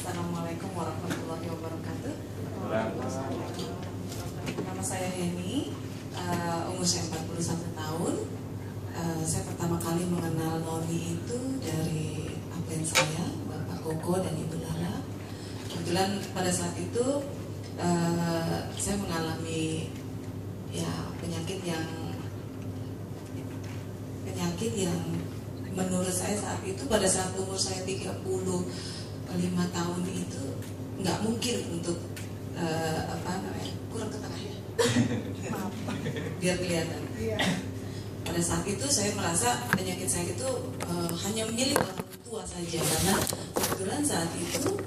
Assalamualaikum warahmatullahi wabarakatuh. Nama saya Heni, umur saya 41 tahun. Saya pertama kali mengenal Noni itu dari absen saya, Bapak Koko dan Ibu Lala. Kebetulan pada saat itu saya mengalami penyakit yang menurut saya saat itu, pada saat umur saya 35 tahun itu nggak mungkin untuk kurang ke tengah ya biar kelihatan. Pada saat itu saya merasa penyakit saya itu hanya milik orang tua saja, karena kebetulan saat itu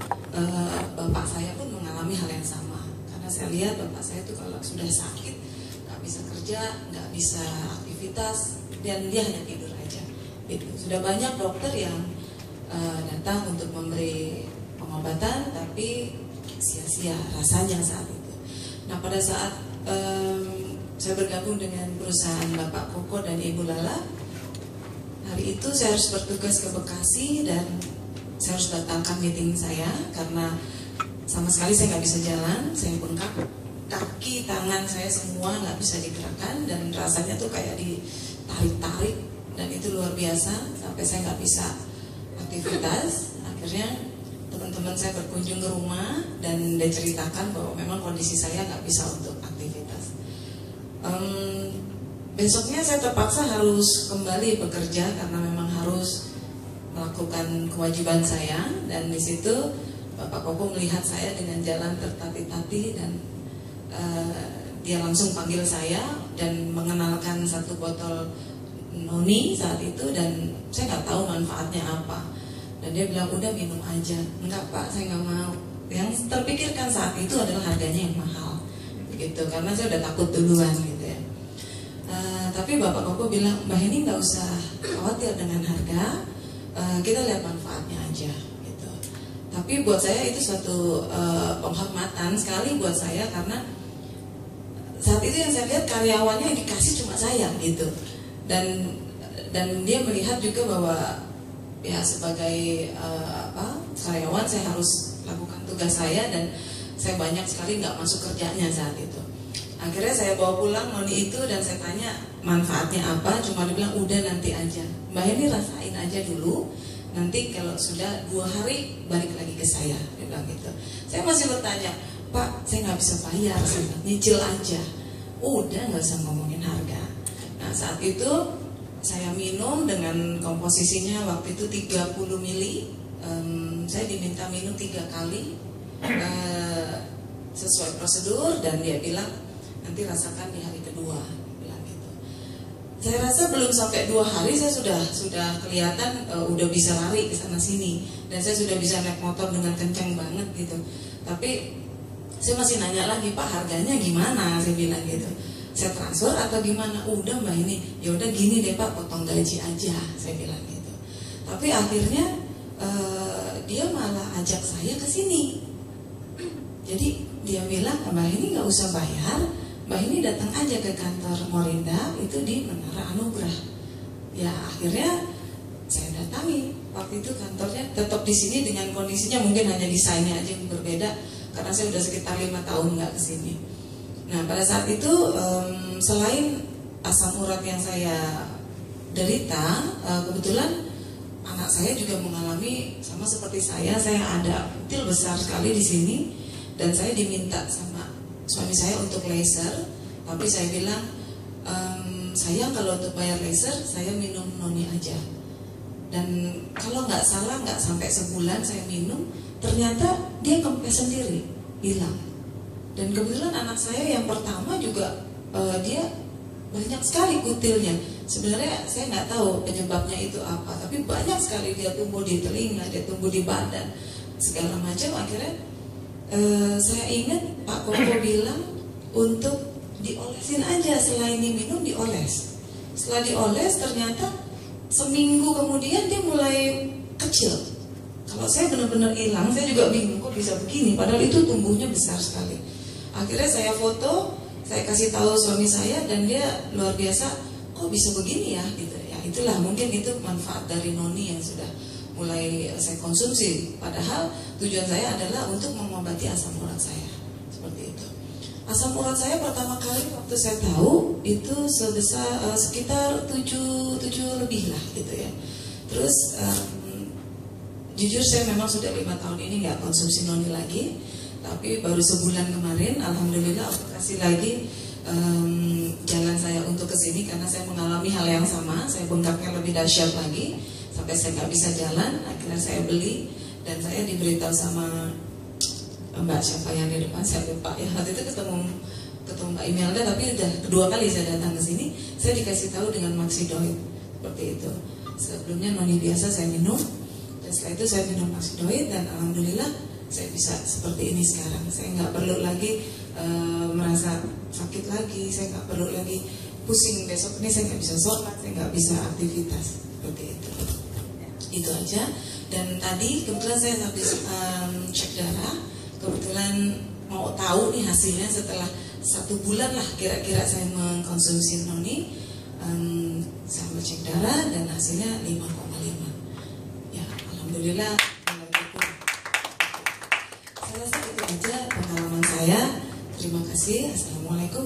bapak saya pun mengalami hal yang sama. Karena saya lihat bapak saya itu kalau sudah sakit nggak bisa kerja, nggak bisa aktivitas, dan dia hanya tidur aja. Gitu. Sudah banyak dokter yang datang untuk memberi pengobatan, tapi sia-sia rasanya saat itu. Nah, pada saat saya bergabung dengan perusahaan Bapak Koko dan Ibu Lala, hari itu saya harus bertugas ke Bekasi dan saya harus batalkan meeting saya karena sama sekali saya nggak bisa jalan, saya bengkak, kaki, tangan saya semua nggak bisa digerakkan dan rasanya tuh kayak ditarik-tarik dan itu luar biasa sampai saya nggak bisa aktivitas. Akhirnya teman-teman saya berkunjung ke rumah dan dia ceritakan bahwa memang kondisi saya nggak bisa untuk aktivitas. Besoknya saya terpaksa harus kembali bekerja karena memang harus melakukan kewajiban saya, dan di situ Bapak Koko melihat saya dengan jalan tertati-tati dan dia langsung panggil saya dan mengenalkan satu botol Noni saat itu, dan saya nggak tahu manfaatnya apa. Dan dia bilang udah minum aja. Enggak Pak, saya nggak mau. Yang terpikirkan saat itu adalah harganya yang mahal, begitu. Karena saya udah takut duluan gitu ya. Tapi Bapak Koko bilang, Mbak Heni nggak usah khawatir dengan harga, kita lihat manfaatnya aja gitu. Tapi buat saya itu suatu penghormatan sekali buat saya, karena saat itu yang saya lihat karyawannya yang dikasih cuma saya gitu. Dan dia melihat juga bahwa ya sebagai karyawan saya harus lakukan tugas saya, dan saya banyak sekali nggak masuk kerjanya saat itu. Akhirnya saya bawa pulang Noni itu dan saya tanya manfaatnya apa, cuma dia bilang udah nanti aja, Mbak Heni rasain aja dulu, nanti kalau sudah 2 hari balik lagi ke saya, dia bilang gitu. Saya masih bertanya, Pak saya nggak bisa bayar, saya bilang, nyicil aja. Udah nggak usah ngomongin harga. Nah saat itu saya minum dengan komposisinya waktu itu 30 mili. Saya diminta minum 3 kali sesuai prosedur, dan dia bilang nanti rasakan di hari kedua, bilang gitu. Saya rasa belum sampai 2 hari saya sudah kelihatan udah bisa lari ke sana sini, dan saya sudah bisa naik motor dengan kencang banget gitu. Tapi saya masih nanya lagi, Pak harganya gimana? Saya bilang gitu. Saya transfer atau gimana? Udah Mbak ini, ya udah gini deh Pak, potong gaji aja, saya bilang gitu. Tapi akhirnya dia malah ajak saya ke sini. Jadi dia bilang, Mbak ini nggak usah bayar, Mbak ini datang aja ke kantor Morinda itu di Menara Anugrah. Ya akhirnya saya datangi. Waktu itu kantornya tetap di sini dengan kondisinya mungkin hanya desainnya aja yang berbeda, karena saya udah sekitar 5 tahun nggak kesini. Nah pada saat itu selain asam urat yang saya derita, kebetulan anak saya juga mengalami sama seperti saya ada kutil besar sekali di sini, dan saya diminta sama suami saya untuk laser, tapi saya bilang saya kalau untuk bayar laser saya minum Noni aja. Dan kalau nggak salah nggak sampai sebulan saya minum, ternyata dia kempes sendiri, hilang. Dan kebetulan anak saya yang pertama juga dia banyak sekali kutilnya. Sebenarnya saya nggak tahu penyebabnya itu apa, tapi banyak sekali dia tumbuh di telinga, dia tumbuh di badan, segala macam. Akhirnya saya ingat Pak Koko bilang untuk diolesin aja, selain diminum dioles. Setelah dioles ternyata seminggu kemudian dia mulai kecil. Kalau saya benar-benar hilang, saya juga bingung kok bisa begini, padahal itu tumbuhnya besar sekali. Akhirnya saya foto, saya kasih tahu suami saya, dan dia luar biasa, kok bisa begini ya gitu. Ya itulah mungkin itu manfaat dari Noni yang sudah mulai saya konsumsi. Padahal tujuan saya adalah untuk mengobati asam urat saya, seperti itu. Asam urat saya pertama kali waktu saya tahu itu sebesar sekitar 7 lebih lah gitu ya. Terus jujur saya memang sudah 5 tahun ini nggak konsumsi noni lagi, tapi baru sebulan kemarin alhamdulillah aku kasih lagi jalan saya untuk kesini karena saya mengalami hal yang sama. Saya bengkaknya lebih dahsyat lagi sampai saya nggak bisa jalan. Akhirnya saya beli dan saya diberitahu sama Mbak siapa yang di depan saya lupa ya, waktu itu ketemu Mbak Imelda, tapi udah kedua kali saya datang ke sini saya dikasih tahu dengan Maxidoid seperti itu. Sebelumnya noni biasa saya minum, dan setelah itu saya minum Maxidoid dan alhamdulillah saya bisa seperti ini sekarang. Saya nggak perlu lagi merasa sakit lagi, saya nggak perlu lagi pusing besok ini saya nggak bisa sholat, saya nggak bisa aktivitas seperti itu. Itu aja. Dan tadi kebetulan saya habis cek darah, kebetulan mau tahu nih hasilnya setelah 1 bulan lah kira-kira saya mengkonsumsi noni. Saya cek darah dan hasilnya 5,5. Ya alhamdulillah. Saya rasa itu aja pengalaman saya. Terima kasih. Assalamualaikum.